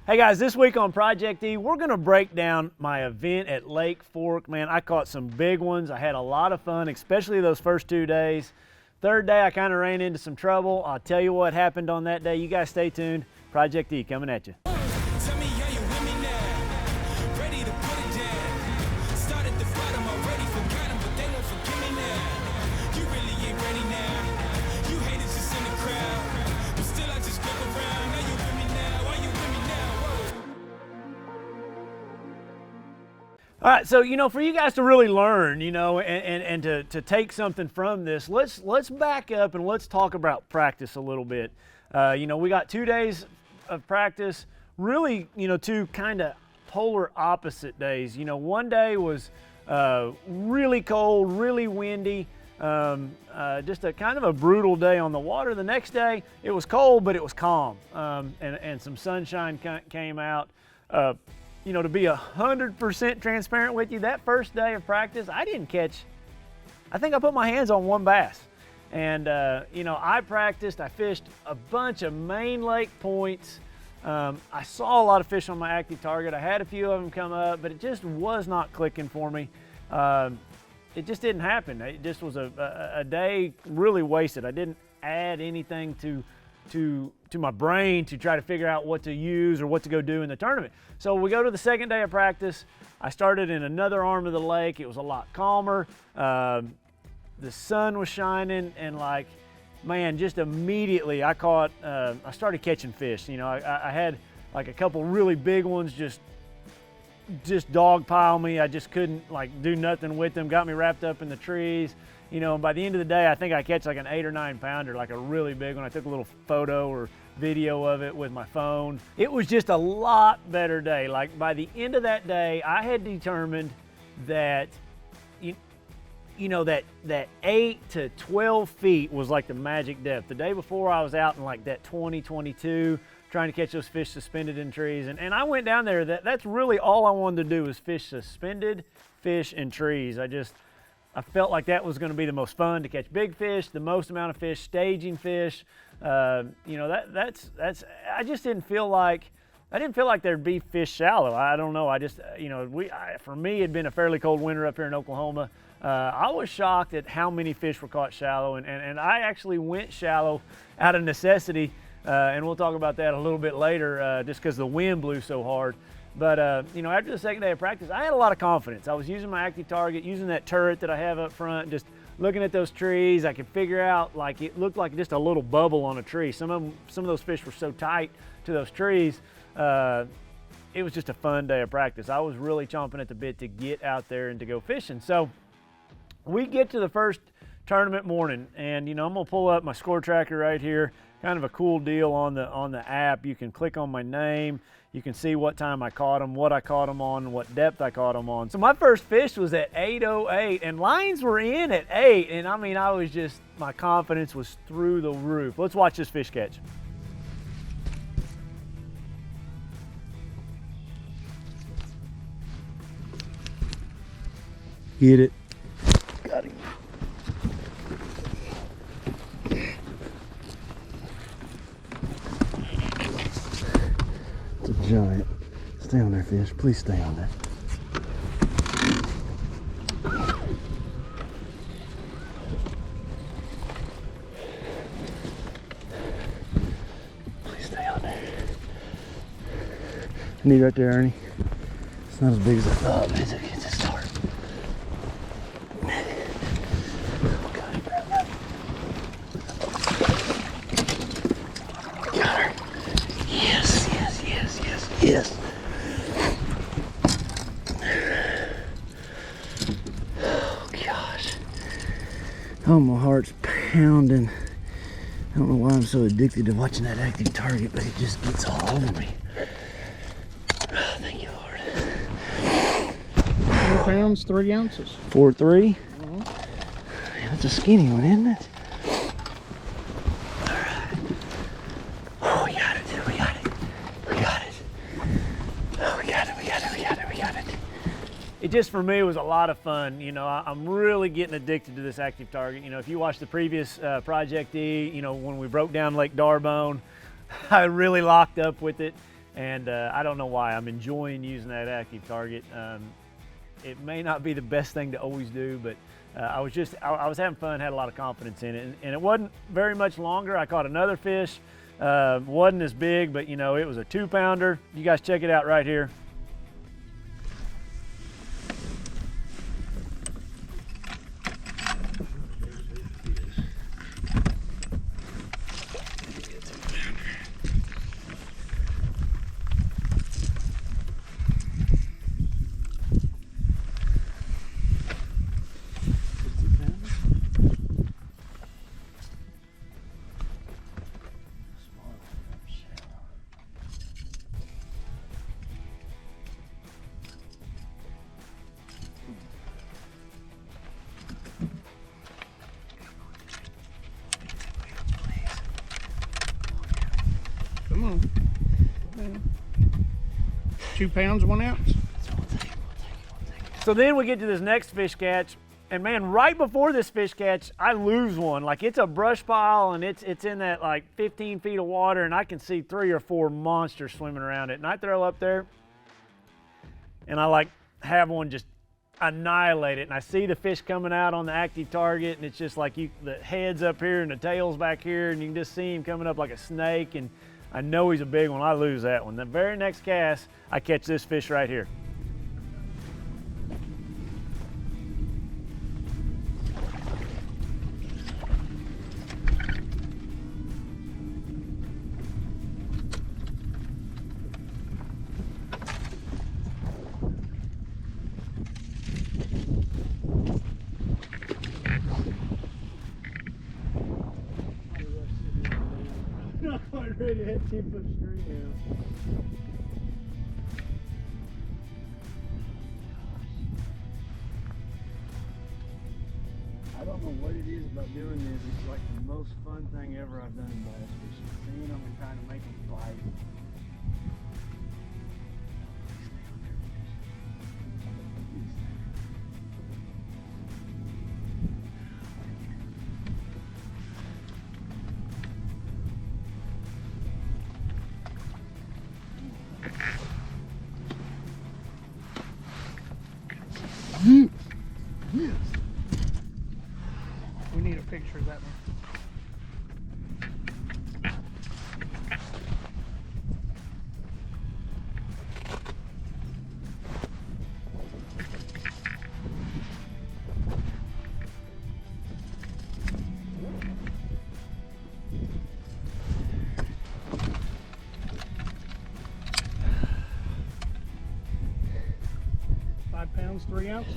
Hey guys, this week on Project E, we're gonna break down my event at Lake Fork. Man, I caught some big ones. I had a lot of fun, especially those first 2 days. Third day, I kind of ran into some trouble. I'll tell you what happened on that day. You guys stay tuned. Project E coming at you. Tell me, are you with me now? Ready to put it down. Start at the bottom, already forgot 'em, but they won't forgive me now. You really ain't ready now. You haters just in the crowd, but still I just look around. Are you with me now? Are you with me now? Whoa. All right, so for you guys to really learn, and to take something from this, let's back up and let's talk about practice a little bit. We got 2 days of practice, really, two kind of polar opposite days. One day was really cold, really windy, just a kind of a brutal day on the water. The next day, it was cold, but it was calm, and some sunshine came out. To be 100% transparent with you, that first day of practice, I think I put my hands on one bass. And, I practiced, I fished a bunch of main lake points. I saw a lot of fish on my active target. I had a few of them come up, but it just was not clicking for me. It just didn't happen. It just was a day really wasted. I didn't add anything to my brain to try to figure out what to use or what to go do in the tournament. So we go to the second day of practice. I started in another arm of the lake. It was a lot calmer. The sun was shining, and just immediately I started catching fish. I had like a couple really big ones just dogpile me. I just couldn't do nothing with them. Got me wrapped up in the trees. And by the end of the day, I think I catch like an 8 or 9 pounder, like a really big one. I took a little photo or video of it with my phone. It was just a lot better day. Like by the end of that day, I had determined that, that 8 to 12 feet was like the magic depth. The day before I was out in like that 20, 22, trying to catch those fish suspended in trees. And I went down there, that's really all I wanted to do was fish suspended fish in trees. I felt like that was going to be the most fun, to catch big fish, the most amount of fish, staging fish. I didn't feel like there'd be fish shallow. I don't know. For me, it'd been a fairly cold winter up here in Oklahoma. I was shocked at how many fish were caught shallow, and I actually went shallow out of necessity, and we'll talk about that a little bit later, just because the wind blew so hard. But, after the second day of practice, I had a lot of confidence. I was using my active target, using that turret that I have up front, just looking at those trees. I could figure out, it looked like just a little bubble on a tree. Some of those fish were so tight to those trees. It was just a fun day of practice. I was really chomping at the bit to get out there and to go fishing. So we get to the first tournament morning, and, I'm gonna pull up my score tracker right here. Kind of a cool deal on the app. You can click on my name. You can see what time I caught them, what I caught them on, and what depth I caught them on. So my first fish was at 8:08, and lines were in at 8. And my confidence was through the roof. Let's watch this fish catch. Get it. Got him. It's a giant. Stay on there, fish. Please stay on there. Please stay on there. I need right there, Ernie. It's not as big as I thought, but it's a start. Yes. Oh gosh. Oh, my heart's pounding. I don't know why I'm so addicted to watching that active target, but it just gets all over me. Oh, thank you, Lord. 4 pounds, 3 ounces. 4.3. Yeah, that's a skinny one, isn't it? It just, for me, was a lot of fun. I'm really getting addicted to this active target. If you watch the previous Project E, when we broke down Lake Darbone, I really locked up with it. And I don't know why. I'm enjoying using that active target. It may not be the best thing to always do, but I was having fun, had a lot of confidence in it. And it wasn't very much longer. I caught another fish. Wasn't as big, but you know, it was a 2-pounder. You guys check it out right here. Come on. 2 pounds, 1 ounce. So then we get to this next fish catch, and man, right before this fish catch, I lose one. Like, it's a brush pile, and it's in that like 15 feet of water, and I can see 3 or 4 monsters swimming around it. And I throw up there, and I like have one just annihilate it. And I see the fish coming out on the active target, and it's just like the head's up here and the tail's back here, and you can just see him coming up like a snake. And I know he's a big one. I lose that one. The very next cast, I catch this fish right here. Ready to hit 10-foot string now. I don't know what it is about doing this. It's like the most fun thing ever I've done in bass fishing. Seeing them and trying to make them fight. We need a picture of that one. Pounds, 3 ounces.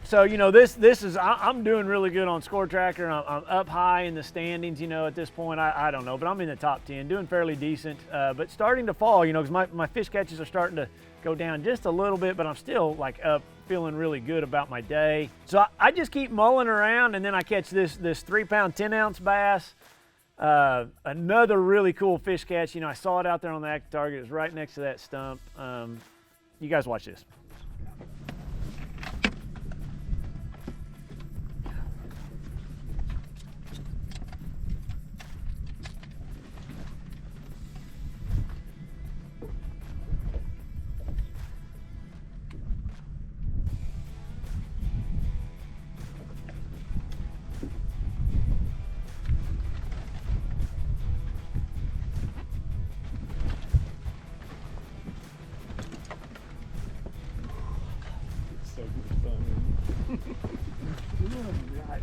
So, you know, this is, I'm doing really good on Score Tracker. I'm up high in the standings, you know, at this point. I don't know, but I'm in the top 10, doing fairly decent. But starting to fall, you know, because my fish catches are starting to go down just a little bit, but I'm still like up, feeling really good about my day. So I just keep mulling around, and then I catch this 3-pound, 10-ounce bass. Another really cool fish catch. You know, I saw it out there on the active target. It was right next to that stump. You guys watch this.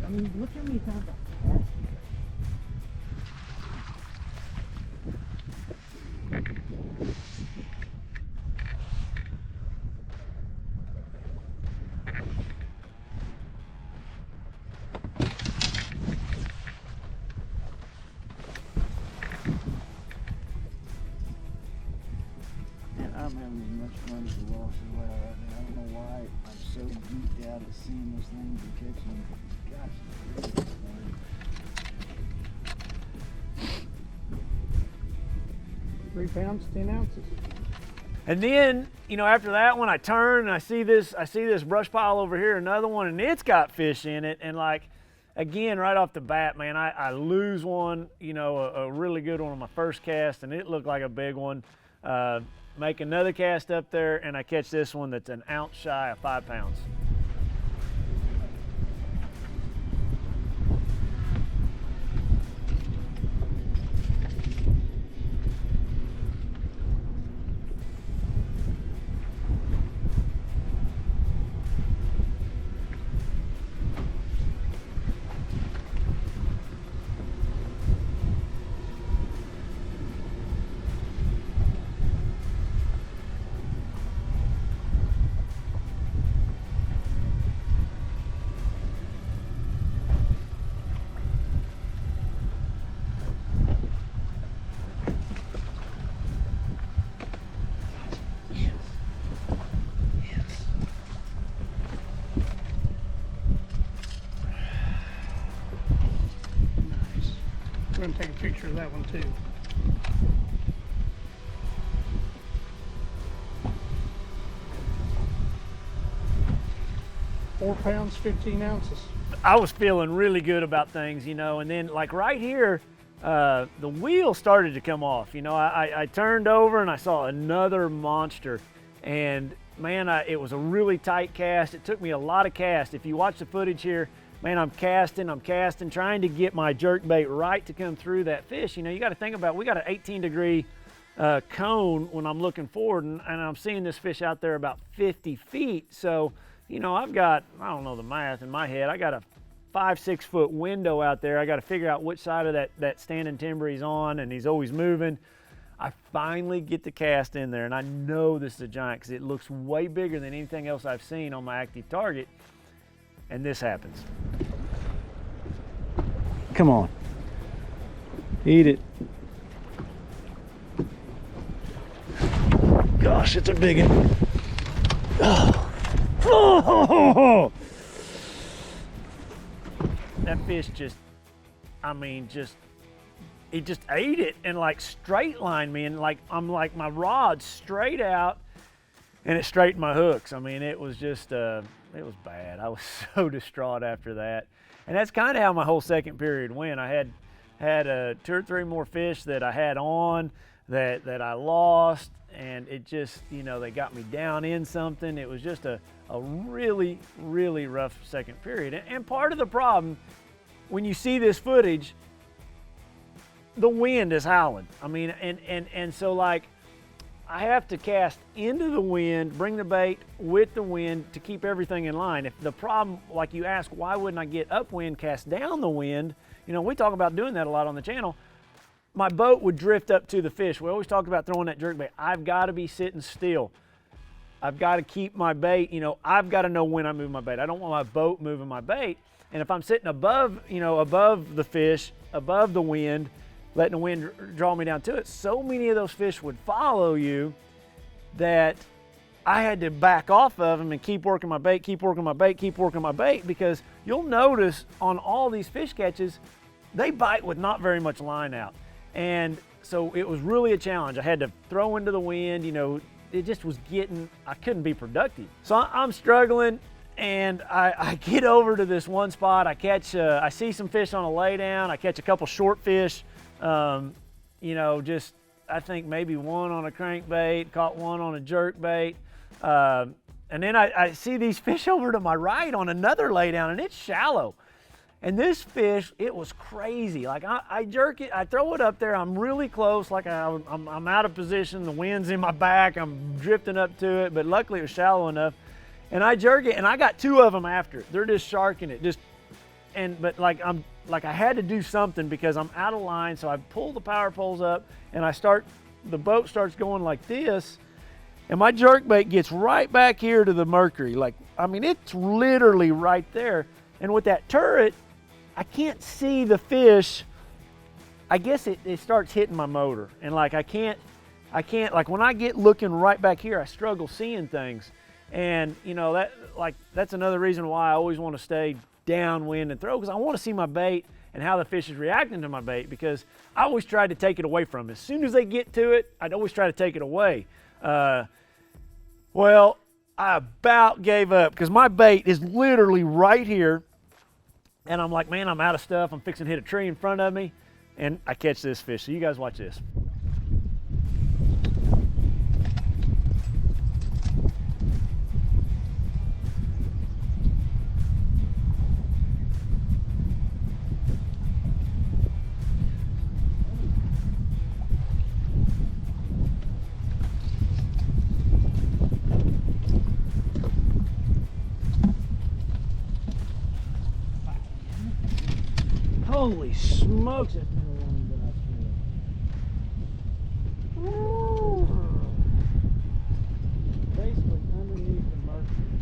I mean, look how many times I cast it. Man, I'm having as much fun as the lost as well right now. I don't know why I'm so geeked out at seeing those things and catching them. Gosh, it's really fun. 3 pounds, 10 ounces. And then, you know, after that one, I turn and I see this brush pile over here, another one, and it's got fish in it. And like, again, right off the bat, man, I lose one, you know, a really good one on my first cast, and it looked like a big one. Make another cast up there, and I catch this one that's an ounce shy of 5 pounds. We're gonna take a picture of that one too. Four pounds, 15 ounces. I was feeling really good about things, you know, and then like right here, the wheel started to come off. You know, I turned over and I saw another monster, and man, it was a really tight cast. It took me a lot of cast. If you watch the footage here, man, I'm casting, trying to get my jerk bait right to come through that fish. You know, you got to think about, we got an 18-degree cone when I'm looking forward, and I'm seeing this fish out there about 50 feet. So, you know, I've got, I don't know the math in my head, I got a 5-6 foot window out there. I got to figure out which side of that standing timber he's on, and he's always moving. I finally get the cast in there, and I know this is a giant because it looks way bigger than anything else I've seen on my active target. And this happens. Come on. Eat it. Gosh, it's a big one. Oh. Oh. That fish just, I mean, he just ate it and like straight lined me, and like I'm like my rod straight out, and it straightened my hooks. I mean, it was just it was bad. I was so distraught after that, and that's kind of how my whole second period went. I had 2 or 3 more fish that I had on that I lost, and it just, you know, they got me down in something. It was just a really, really rough second period, and part of the problem when you see this footage, the wind is howling. I mean, and so like I have to cast into the wind, bring the bait with the wind to keep everything in line. If the problem, like you ask, why wouldn't I get upwind, cast down the wind? You know, we talk about doing that a lot on the channel. My boat would drift up to the fish. We always talk about throwing that jerk bait. I've got to be sitting still. I've got to keep my bait, you know, I've got to know when I move my bait. I don't want my boat moving my bait. And if I'm sitting above, you know, above the fish, above the wind, letting the wind draw me down to it, so many of those fish would follow you that I had to back off of them and keep working my bait, keep working my bait, keep working my bait, because you'll notice on all these fish catches, they bite with not very much line out. And so it was really a challenge. I had to throw into the wind, you know, it just was getting, I couldn't be productive. So I'm struggling, and I get over to this one spot. I catch, I see some fish on a lay down. I catch a couple short fish, you know, just, I think maybe one on a crankbait, caught one on a jerk bait. And then I see these fish over to my right on another lay down, and it's shallow. And this fish, it was crazy. Like I jerk it, I throw it up there. I'm really close, like I'm out of position. The wind's in my back. I'm drifting up to it, but luckily it was shallow enough. And I jerk it, and I got 2 of them after. They're just sharking it, but like I had to do something because I'm out of line. So I pull the power poles up, and the boat starts going like this, and my jerk bait gets right back here to the mercury. Like, I mean, it's literally right there. And with that turret, I can't see the fish. I guess it starts hitting my motor, and like I can't, like when I get looking right back here, I struggle seeing things. And you know, that's another reason why I always want to stay downwind and throw, because I want to see my bait and how the fish is reacting to my bait, because I always try to take it away from them. As soon as they get to it, I'd always try to take it away. Well, I about gave up because my bait is literally right here, and I'm like, man, I'm out of stuff. I'm fixing to hit a tree in front of me, and I catch this fish. So you guys watch this. Holy smokes, that's been a long drive through. Basically underneath the Mercury.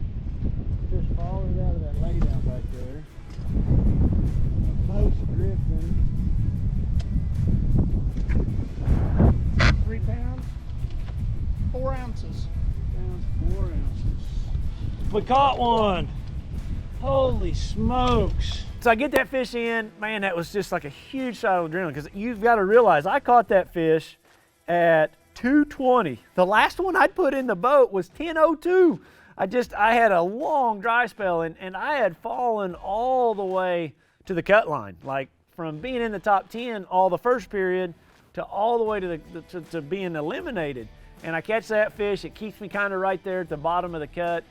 Just followed out of that laydown back there. Most drifting. 3 pounds, 4 ounces. 4 ounces. We caught one. Holy smokes. So I get that fish in, man, that was just like a huge shot of adrenaline, because you've got to realize I caught that fish at 2:20. The last one I'd put in the boat was 10:02. I had a long dry spell, and I had fallen all the way to the cut line, like from being in the top 10 all the first period to all the way to to being eliminated. And I catch that fish, it keeps me kind of right there at the bottom of the cut,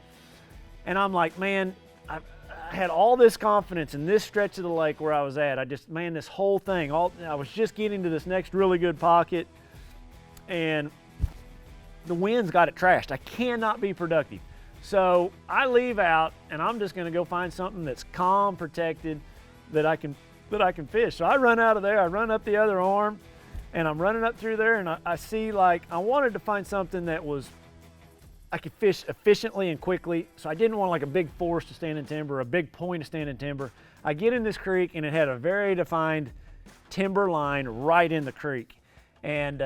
and I'm like, man, I had all this confidence in this stretch of the lake where I was at. Man, this whole thing, I was just getting to this next really good pocket, and the wind's got it trashed. I cannot be productive. So I leave out, and I'm just gonna go find something that's calm, protected, that I can fish. So I run out of there, I run up the other arm, and I'm running up through there, and I see, like, I wanted to find something that I could fish efficiently and quickly, so I didn't want like a big force to stand in timber, a big point to stand in timber. I get in this creek, and it had a very defined timber line right in the creek. And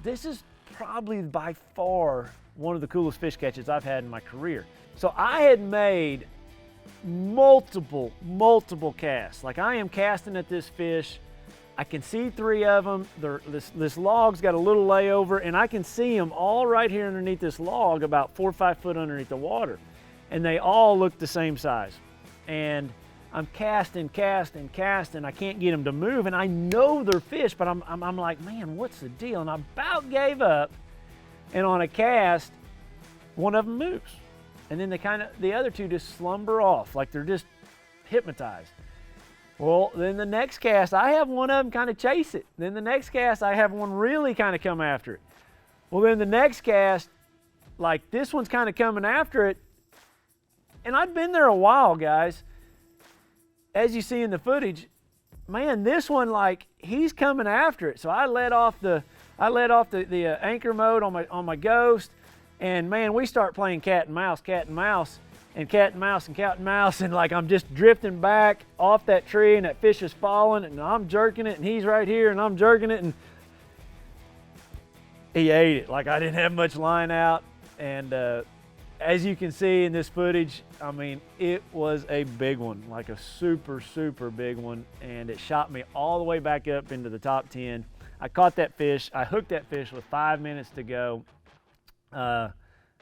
this is probably by far one of the coolest fish catches I've had in my career. So I had made multiple casts. Like, I am casting at this fish. I can see 3 of them. This log's got a little layover, and I can see them all right here underneath this log, about 4 or 5 foot underneath the water. And they all look the same size. And I'm casting. I can't get them to move, and I know they're fish, but I'm like, man, what's the deal? And I about gave up, and on a cast, one of them moves. And then the other 2 just slumber off, like they're just hypnotized. Well, then the next cast, I have one of them kind of chase it. Then the next cast, I have one really kind of come after it. Well, then the next cast, like, this one's kind of coming after it. And I'd been there a while, guys. As you see in the footage, man, this one, like, he's coming after it. So I let off the anchor mode on my Ghost, and man, we start playing cat and mouse, and like, I'm just drifting back off that tree, and that fish is falling, and I'm jerking it, and he's right here, and I'm jerking it, and he ate it. Like, I didn't have much line out, and as you can see in this footage, I mean, it was a big one, like a super big one, and it shot me all the way back up into the top 10. I caught that fish. I hooked that fish with 5 minutes to go.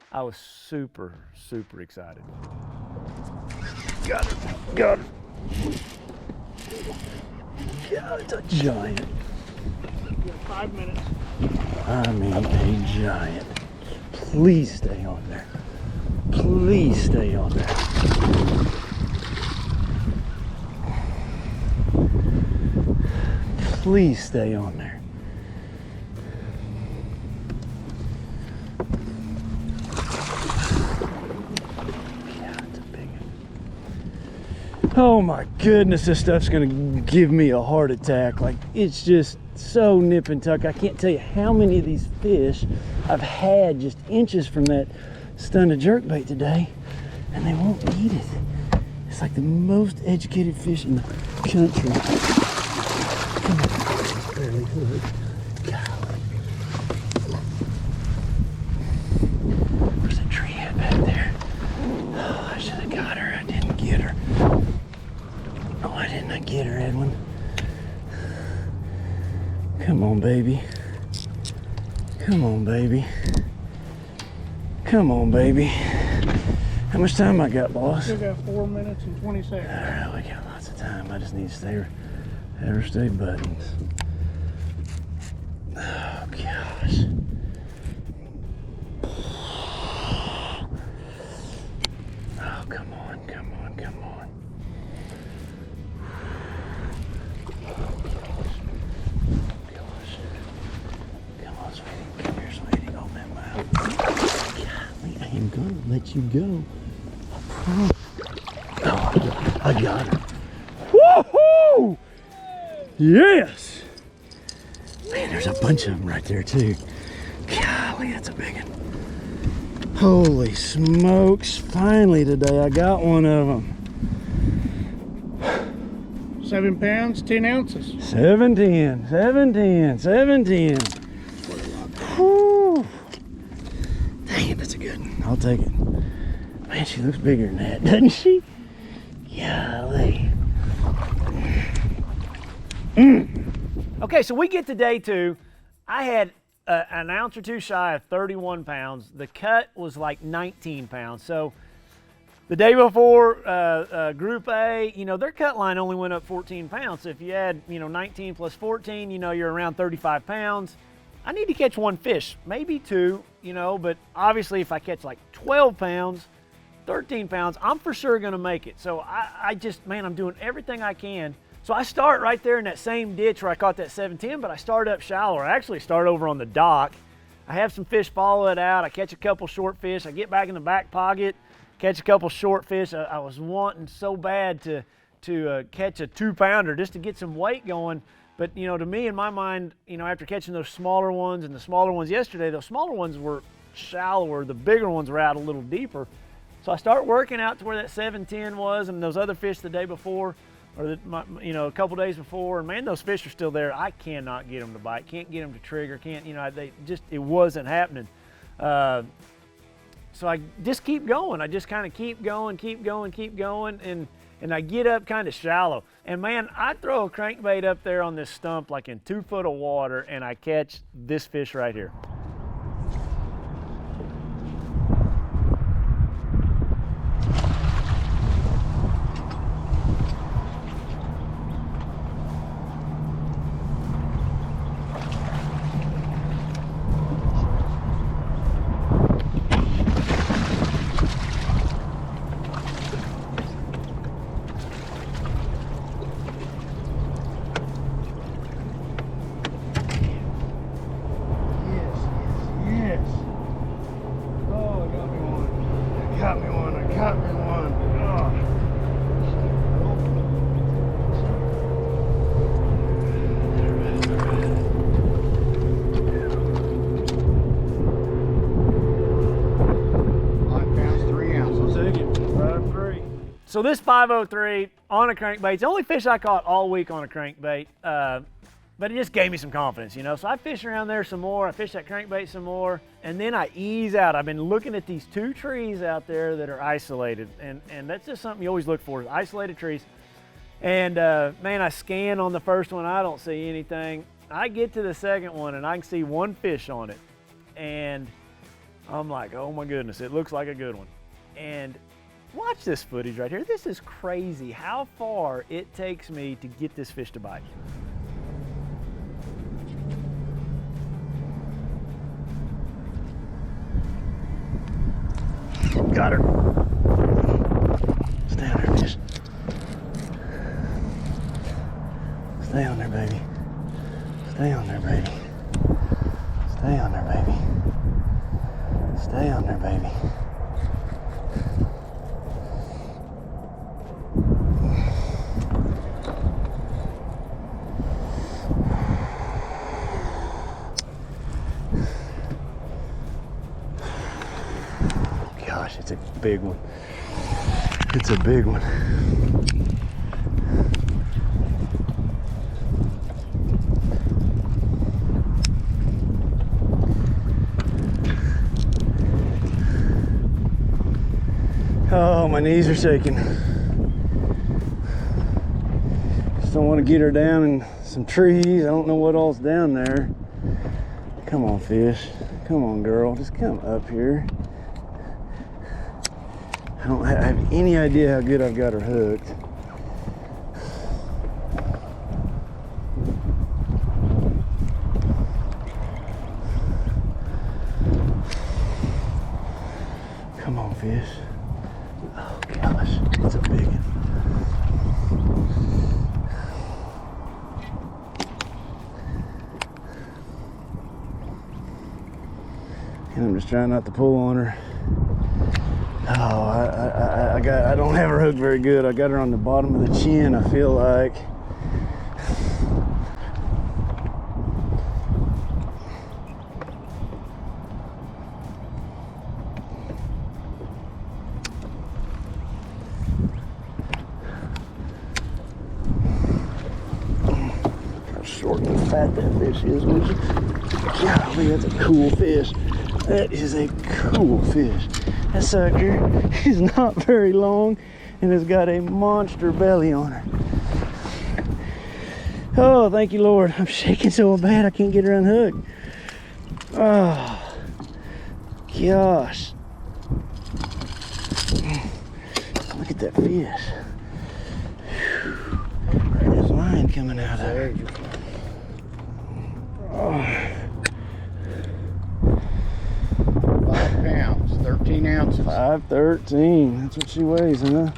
I was super excited. Got it. God, it's a giant. You have 5 minutes. I mean, a giant. Please stay on there. Please stay on there. Please stay on there. Oh my goodness, this stuff's gonna give me a heart attack. Like, it's just so nip and tuck. I can't tell you how many of these fish I've had just inches from that stun to jerk bait today, and they won't eat it. It's like the most educated fish in the country. Come on, barely hooked. Golly. Where's that tree at back there? Oh, I should have got her. I didn't get her. Oh, why didn't I get her, Edwin? Come on, baby. Come on, baby. Come on, baby. How much time I got, boss? Still got 4 minutes and 20 seconds. All right, we got lots of time. I just need to have her stay buttons. Oh, gosh. Oh, come on, come on, come on. Oh, gosh. Come on, sweetie. Come here, sweetie. Open that mouth. Golly, I am gonna let you go. I promise. Oh, I got her. Woohoo! Yes! Man, there's a bunch of them right there too. Golly, that's a big one. Holy smokes, finally today I got one of them. 7 pounds, 10 ounces. 17, 17, 17. Whew. Dang it, that's a good one. I'll take it. Man, she looks bigger than that, doesn't she? Golly. Okay, so we get to day 2. I had an ounce or two shy of 31 pounds. The cut was like 19 pounds. So the day before Group A, you know, their cut line only went up 14 pounds. So if you add, you know, 19 plus 14, you know, you're around 35 pounds. I need to catch 1 fish, maybe 2, you know, but obviously if I catch like 12 pounds, 13 pounds, I'm for sure gonna make it. So I just, man, I'm doing everything I can. So I start right there in that same ditch where I caught that 710, but I start up shallower. I actually start over on the dock. I have some fish follow it out. I catch a couple short fish. I get back in the back pocket, catch a couple short fish. I was wanting so bad to catch a 2-pounder just to get some weight going. But, you know, to me, in my mind, you know, after catching those smaller ones and the smaller ones yesterday, those smaller ones were shallower. The bigger ones were out a little deeper. So I start working out to where that 710 was and those other fish the day before, or you know, a couple days before, and man, those fish are still there. I cannot get them to bite, can't get them to trigger, can't, you know, it wasn't happening. So I just keep going. I just kind of keep going, and I get up kind of shallow. And man, I throw a crankbait up there on this stump like in 2 foot of water, and I catch this fish right here. So this 503 on a crankbait, it's the only fish I caught all week on a crankbait, but it just gave me some confidence, you know. So I fish around there some more, I fish that crankbait some more, and then I ease out. I've been looking at these 2 trees out there that are isolated, and that's just something you always look for, is isolated trees. And man, I scan on the first one, I don't see anything. I get to the second one and I can see 1 fish on it, and I'm like, oh my goodness, it looks like a good one. And watch this footage right here. This is crazy how far it takes me to get this fish to bite. Got her. Stay on there, fish. Stay on there, baby. Stay on there, baby. Stay on there, baby. Stay on there, baby. Gosh, it's a big one. It's a big one. Oh, my knees are shaking. Just don't want to get her down in some trees. I don't know what all's down there. Come on, fish. Come on, girl. Just come up here. I don't have any idea how good I've got her hooked. Come on, fish. Oh gosh, it's a big one. And I'm just trying not to pull on her. Oh, I don't have her hooked very good. I got her on the bottom of the chin, I feel like. fat that fish is, would you? Golly, that's a cool fish. That is a cool fish. That sucker is not very long and has got a monster belly on her. Oh, thank you, Lord. I'm shaking so bad I can't get her unhooked. Oh, gosh. Look at that fish. There's line coming out of her. Oh. 5 pounds, 13 ounces. 513. That's what she weighs, huh? Man,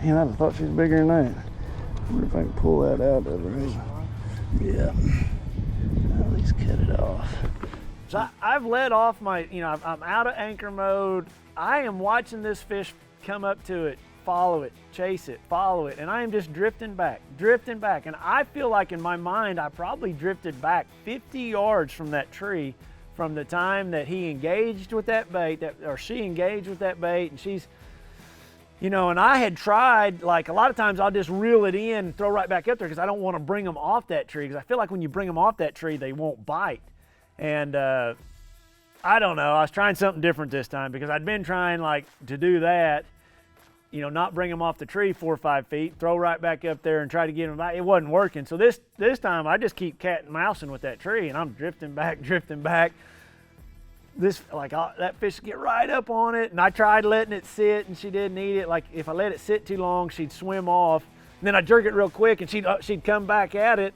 I'd have thought she was bigger than that. I wonder if I can pull that out of her. Yeah. At least cut it off. So I've let off my, I'm out of anchor mode. I am watching this fish come up to it, follow it, chase it, follow it, and I am just drifting back. And I feel like in my mind, I probably drifted back 50 yards from that tree from the time that he engaged with that bait, or she engaged with that bait, and she's, and I had tried, like a lot of times I'll just reel it in and throw right back up there because I don't want to bring them off that tree, because I feel like when you bring them off that tree, they won't bite. And I don't know, I was trying something different this time because I'd been trying like to do that, not bring them off the tree 4 or 5 feet, throw right back up there and try to get them back. It wasn't working. So this time I just keep cat and mousing with that tree, and I'm drifting back. That fish get right up on it, and I tried letting it sit, and she didn't eat it. Like if I let it sit too long, she'd swim off. And then I jerk it real quick, and she'd come back at it.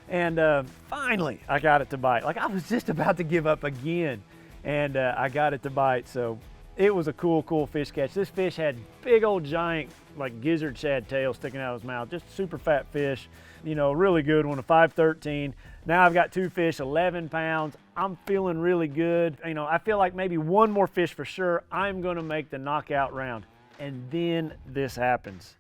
And finally, I got it to bite. Like I was just about to give up again, and I got it to bite. So it was a cool fish catch. This fish had big old giant, like gizzard shad tail sticking out of his mouth. Just super fat fish, really good one, a 513. Now I've got 2 fish, 11 pounds. I'm feeling really good. I feel like maybe one more fish for sure. I'm gonna make the knockout round. And then this happens.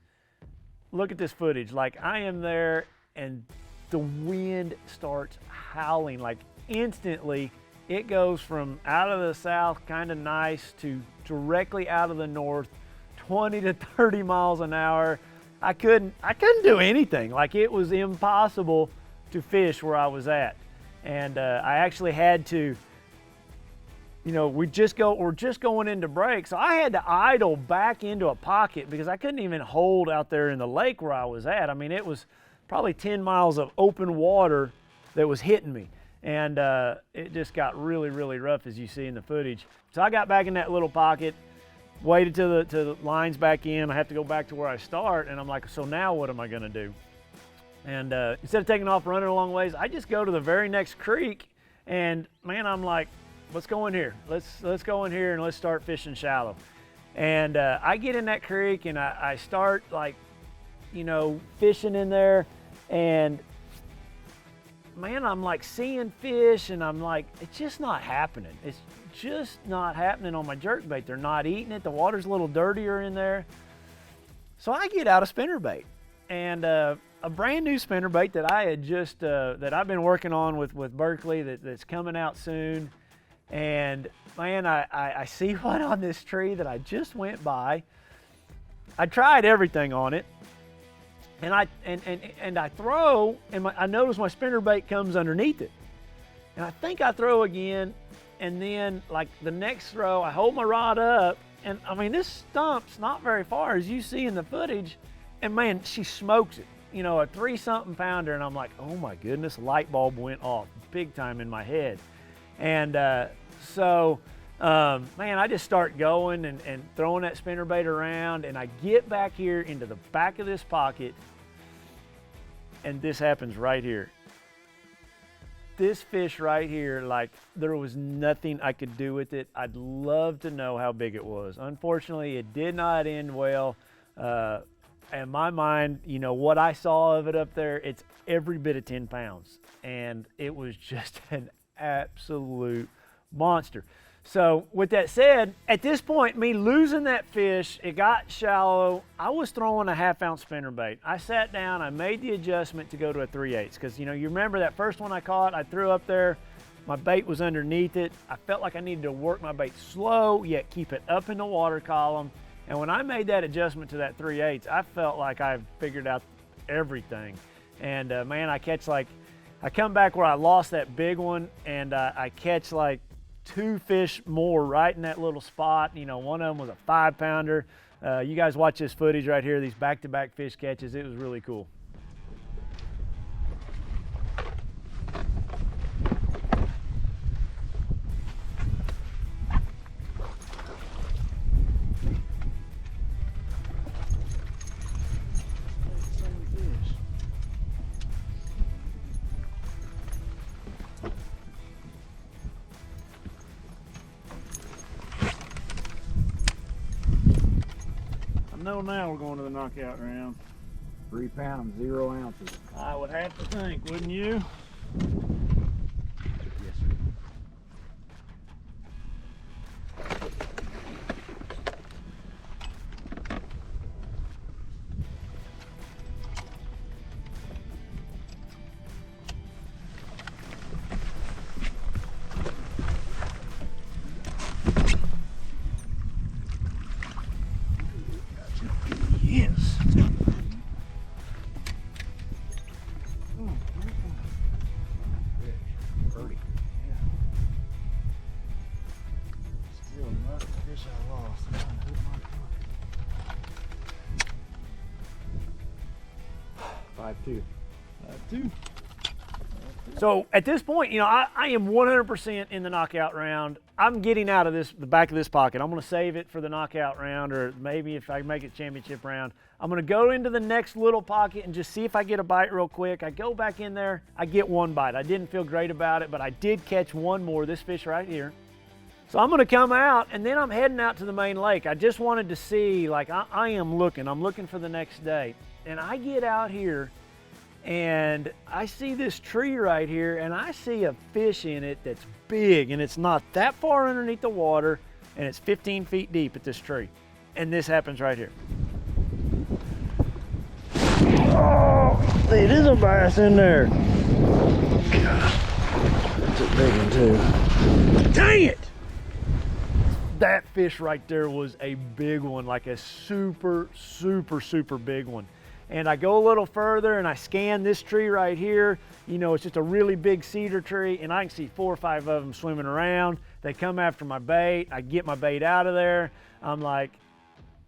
Look at this footage. Like I am there and the wind starts howling. Like instantly it goes from out of the south, kind of nice, to directly out of the north, 20 to 30 miles an hour. I couldn't do anything. Like it was impossible to fish where I was at. And I actually had to, we're just going into break. So I had to idle back into a pocket because I couldn't even hold out there in the lake where I was at. I mean, it was probably 10 miles of open water that was hitting me. And it just got really, really rough, as you see in the footage. So I got back in that little pocket, waited till the line's back in. I have to go back to where I start. And I'm like, so now what am I gonna do? And instead of taking off running a long ways, I just go to the very next creek, and man, I'm like, let's go in here. Let's go in here and let's start fishing shallow. And I get in that creek and I start fishing in there, and man, I'm like seeing fish, and I'm like, it's just not happening. It's just not happening on my jerkbait. They're not eating it. The water's a little dirtier in there. So I get out a spinnerbait, and a brand new spinnerbait that I had just, that I've been working on with Berkeley that's coming out soon. And man, I see one on this tree that I just went by. I tried everything on it, and I throw, and I notice my spinnerbait comes underneath it. And I think I throw again, and then like the next throw, I hold my rod up, and I mean, this stump's not very far, as you see in the footage, and man, she smokes it. A 3-something pounder, and I'm like, oh my goodness, light bulb went off big time in my head. And man, I just start going and throwing that spinnerbait around, and I get back here into the back of this pocket, and this happens right here. This fish right here, like there was nothing I could do with it. I'd love to know how big it was. Unfortunately, it did not end well. In my mind, what I saw of it up there, it's every bit of 10 pounds. And it was just an absolute monster. So with that said, at this point, me losing that fish, it got shallow. I was throwing a 1/2 ounce spinnerbait. I sat down, I made the adjustment to go to a 3/8, because you remember that first one I caught, I threw up there, my bait was underneath it. I felt like I needed to work my bait slow, yet keep it up in the water column. And when I made that adjustment to that 3/8, I felt like I figured out everything. And man, I catch like, I come back where I lost that big one, and I catch like 2 fish more right in that little spot. You know, one of them was a 5-pounder. You guys watch this footage right here, these back-to-back fish catches. It was really cool. I know now we're going to the knockout round. 3 pounds, 0 ounces. I would have to think, wouldn't you? Yes, sir. Yes. Birdie. Still not the fish I lost. I'm trying to hook my hook. 5'2". 2. So at this point, you know, I am 100% in the knockout round. I'm getting out of the back of this pocket. I'm going to save it for the knockout round, or maybe if I make it championship round. I'm going to go into the next little pocket and just see if I get a bite real quick. I go back in there, I get 1 bite. I didn't feel great about it, but I did catch 1 more, this fish right here. So I'm going to come out, and then I'm heading out to the main lake. I just wanted to see, like, I'm looking for the next day. And I get out here, and I see this tree right here, and I see a fish in it that's big, and it's not that far underneath the water, and it's 15 feet deep at this tree. And this happens right here. Oh, it is a bass in there. God, it's a big one too. Dang it! That fish right there was a big one, like a super, super, super big one. And I go a little further and I scan this tree right here. You know, it's just a really big cedar tree, and I can see 4 or 5 of them swimming around. They come after my bait. I get my bait out of there. I'm like,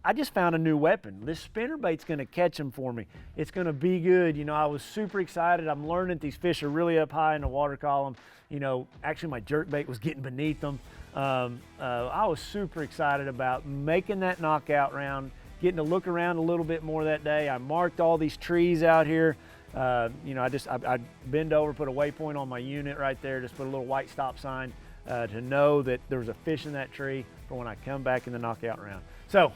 I just found a new weapon. This spinnerbait's gonna catch them for me. It's gonna be good. You know, I was super excited. I'm learning that these fish are really up high in the water column. You know, actually my jerkbait was getting beneath them. I was super excited about making that knockout round, getting to look around a little bit more that day. I marked all these trees out here. You know, I bend over, put a waypoint on my unit right there, just put a little white stop sign to know that there was a fish in that tree for when I come back in the knockout round. So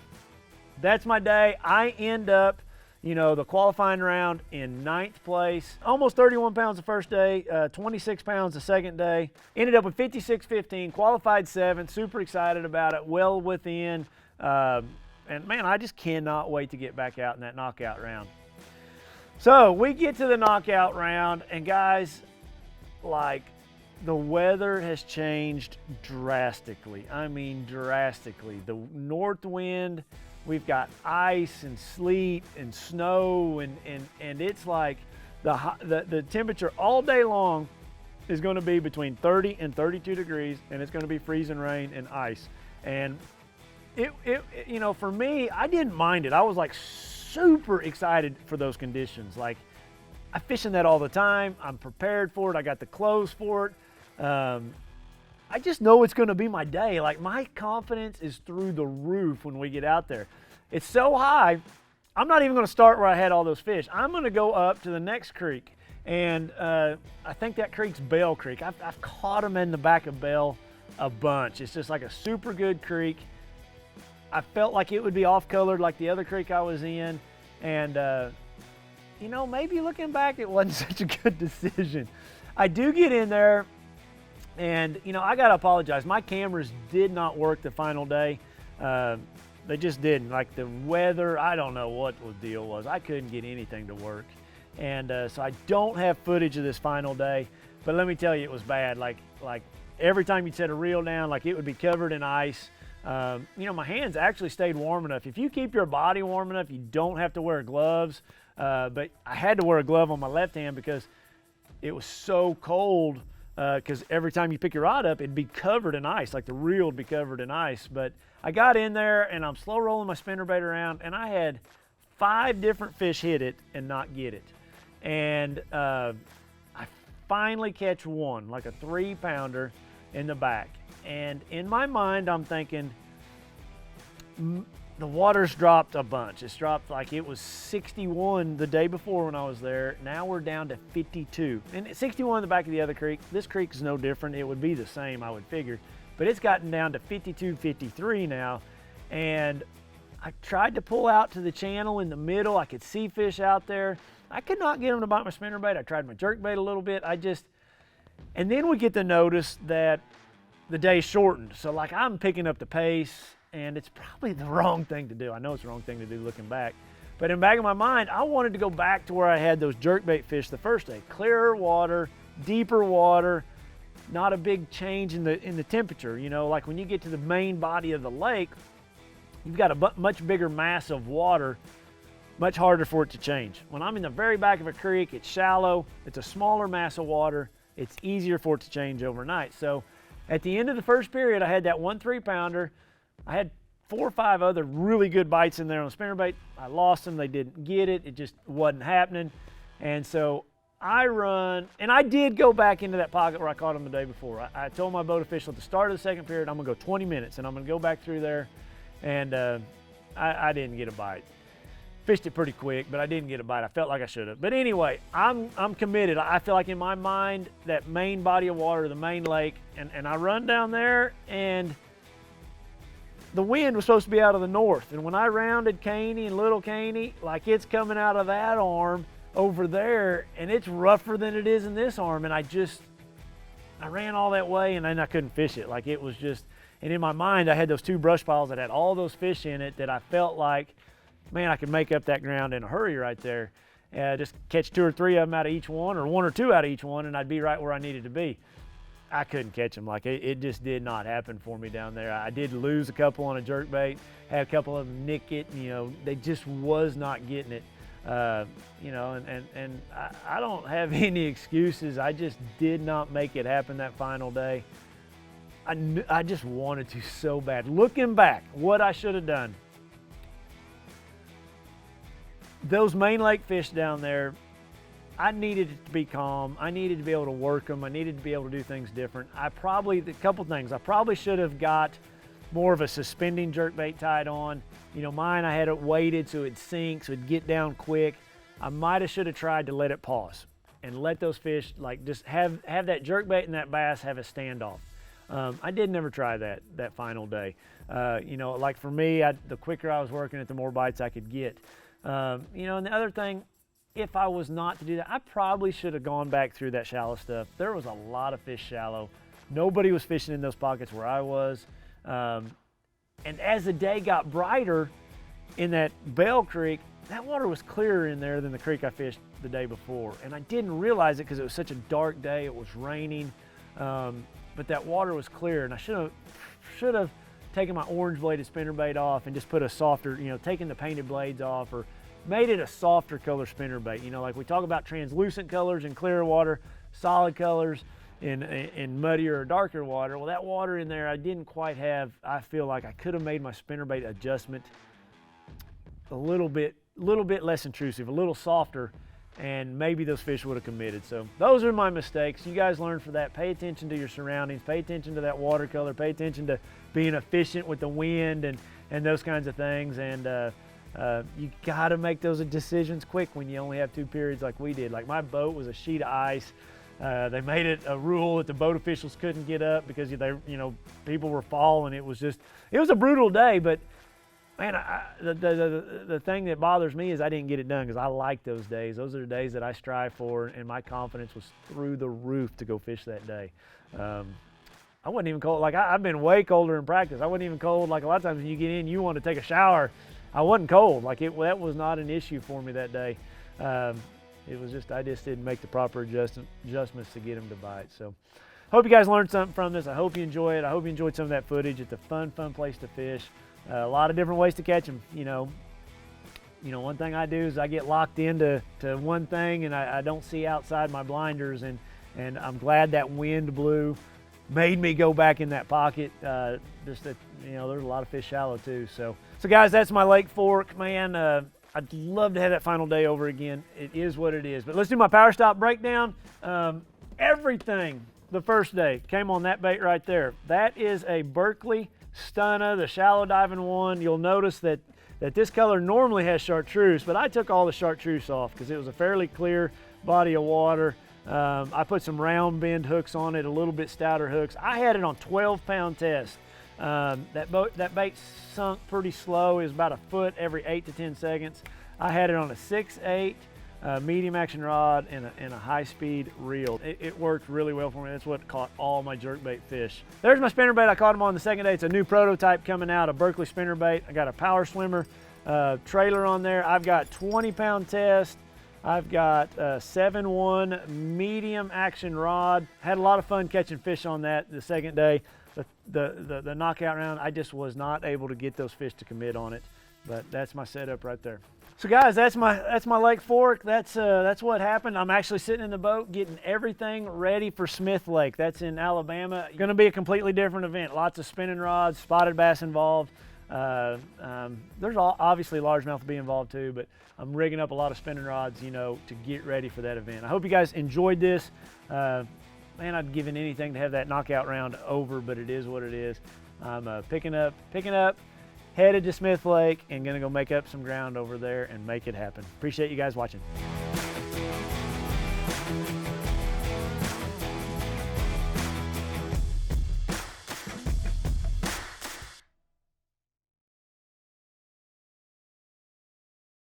that's my day. I end up, you know, the qualifying round in 9th place, almost 31 pounds the first day, 26 pounds the second day. Ended up with 56.15, qualified 7th, super excited about it, well within. And man, I just cannot wait to get back out in that knockout round. So we get to the knockout round, and guys, like, the weather has changed drastically. I mean, drastically. The north wind, we've got ice and sleet and snow, and it's like the temperature all day long is going to be between 30 and 32 degrees, and it's going to be freezing rain and ice. And it you know, for me, I didn't mind it. I was like super excited for those conditions. Like, I fish in that all the time. I'm prepared for it. I got the clothes for it. I just know it's going to be my day. Like, my confidence is through the roof when we get out there. It's so high, I'm not even going to start where I had all those fish. I'm going to go up to the next creek, and I think that creek's Bell Creek. I've caught them in the back of Bell a bunch. It's just like a super good creek. I felt like it would be off-colored like the other creek I was in, and you know, maybe looking back, it wasn't such a good decision. I do get in there, and you know, I gotta apologize. My cameras did not work the final day. They just didn't. Like, the weather, I don't know what the deal was. I couldn't get anything to work, and so I don't have footage of this final day. But let me tell you, it was bad. Like every time you'd set a reel down, like, it would be covered in ice. You know, my hands actually stayed warm enough. If you keep your body warm enough, you don't have to wear gloves. But I had to wear a glove on my left hand because it was so cold because every time you pick your rod up, it'd be covered in ice, like the reel would be covered in ice. But I got in there and I'm slow rolling my spinnerbait around, and I had 5 different fish hit it and not get it. And I finally catch one, like a 3-pounder in the back. And in my mind, I'm thinking, the water's dropped a bunch. It's dropped, like it was 61 the day before when I was there. Now we're down to 52. And 61 in the back of the other creek. This creek is no different. It would be the same, I would figure. But it's gotten down to 52, 53 now. And I tried to pull out to the channel in the middle. I could see fish out there. I could not get them to bite my spinnerbait. I tried my jerkbait a little bit. And then we get the notice that the day shortened. So like I'm picking up the pace, and it's probably the wrong thing to do. I know it's the wrong thing to do looking back. But in the back of my mind, I wanted to go back to where I had those jerkbait fish the first day. Clearer water, deeper water, not a big change in the temperature. You know, like when you get to the main body of the lake, you've got a much bigger mass of water, much harder for it to change. When I'm in the very back of a creek, it's shallow, it's a smaller mass of water, it's easier for it to change overnight. So at the end of the first period, I had that 1 3-pounder. I had 4 or 5 other really good bites in there on the spinnerbait. I lost them, they didn't get it, it just wasn't happening. And so I run, and I did go back into that pocket where I caught them the day before. I told my boat official at the start of the second period, I'm gonna go 20 minutes and I'm gonna go back through there, and I didn't get a bite. Fished it pretty quick, but I didn't get a bite. I felt like I should have. But anyway, I'm committed. I feel like in my mind, that main body of water, the main lake, and I run down there, and the wind was supposed to be out of the north. And when I rounded Caney and Little Caney, like it's coming out of that arm over there, and it's rougher than it is in this arm. And I ran all that way, and then I couldn't fish it. Like it was just, and in my mind, I had those 2 brush piles that had all those fish in it that I felt like, man, I could make up that ground in a hurry right there. Just catch 2 or 3 of them out of each one, or 1 or 2 out of each one, and I'd be right where I needed to be. I couldn't catch them. Like it just did not happen for me down there. I did lose a couple on a jerkbait, had a couple of them nick it, you know, they just was not getting it. You know, and I don't have any excuses. I just did not make it happen that final day. I just wanted to so bad. Looking back, what I should have done, those main lake fish down there, I needed it to be calm. I needed to be able to work them. I needed to be able to do things different. A couple things. I probably should have got more of a suspending jerkbait tied on. You know, mine, I had it weighted so it'd sink, so it'd get down quick. I might have should have tried to let it pause and let those fish, like, just have that jerkbait and that bass have a standoff. I did never try that final day. You know, like for me, the quicker I was working it, the more bites I could get. You know, and the other thing, if I was not to do that, I probably should have gone back through that shallow stuff. There was a lot of fish shallow. Nobody was fishing in those pockets where I was. And as the day got brighter in that Bell Creek, that water was clearer in there than the creek I fished the day before. And I didn't realize it because it was such a dark day, it was raining, but that water was clear, and I should have taken my orange bladed spinnerbait off and just put a softer, you know, taken the painted blades off, or made it a softer color spinnerbait. You know, like we talk about translucent colors in clear water, solid colors in muddier or darker water. Well, that water in there, I didn't quite have. I feel like I could have made my spinnerbait adjustment a little bit less intrusive, a little softer, and maybe those fish would have committed. So those are my mistakes. You guys learn from that. Pay attention to your surroundings. Pay attention to that watercolor. Pay attention to being efficient with the wind and those kinds of things. And you got to make those decisions quick when you only have 2 periods like we did. Like my boat was a sheet of ice. They made it a rule that the boat officials couldn't get up because people were falling. It was a brutal day, but man, the thing that bothers me is I didn't get it done because I like those days. Those are the days that I strive for, and my confidence was through the roof to go fish that day. I wasn't even cold. Like I've been way colder in practice. I wasn't even cold. Like a lot of times when you get in, you want to take a shower. I wasn't cold. Like that was not an issue for me that day. It was just, I just didn't make the proper adjustments to get them to bite. So hope you guys learned something from this. I hope you enjoy it. I hope you enjoyed some of that footage. It's a fun place to fish. A lot of different ways to catch them. You know, you know, one thing I do is I get locked into one thing, and I don't see outside my blinders, and I'm glad that wind blew, made me go back in that pocket. Just that, you know, there's a lot of fish shallow too. So guys, that's my Lake Fork, man. I'd love to have that final day over again. It is what it is. But let's do my power stop breakdown. Everything the first day came on that bait right there. That is a Berkeley Stunna, the shallow diving one. You'll notice that this color normally has chartreuse, but I took all the chartreuse off because it was a fairly clear body of water. I put some round bend hooks on it, a little bit stouter hooks. I had it on 12-pound test. That bait sunk pretty slow. It was about a foot every 8 to 10 seconds. I had it on a 6/8 medium action rod and a high-speed reel. It worked really well for me. That's what caught all my jerkbait fish. There's my spinnerbait. I caught them on the second day. It's a new prototype coming out, a Berkeley spinnerbait. I got a Power Swimmer trailer on there. I've got 20-pound test. I've got a 7/1 medium action rod. Had a lot of fun catching fish on that the second day. The knockout round, I just was not able to get those fish to commit on it, but that's my setup right there. So guys, that's my Lake Fork. That's what happened. I'm actually sitting in the boat getting everything ready for Smith Lake. That's in Alabama. Going to be a completely different event. Lots of spinning rods, spotted bass involved. There's obviously largemouth will be involved too, but I'm rigging up a lot of spinning rods, you know, to get ready for that event. I hope you guys enjoyed this. Man, I'd given anything to have that knockout round over, but it is what it is. I'm picking up, headed to Smith Lake, and gonna go make up some ground over there and make it happen. Appreciate you guys watching.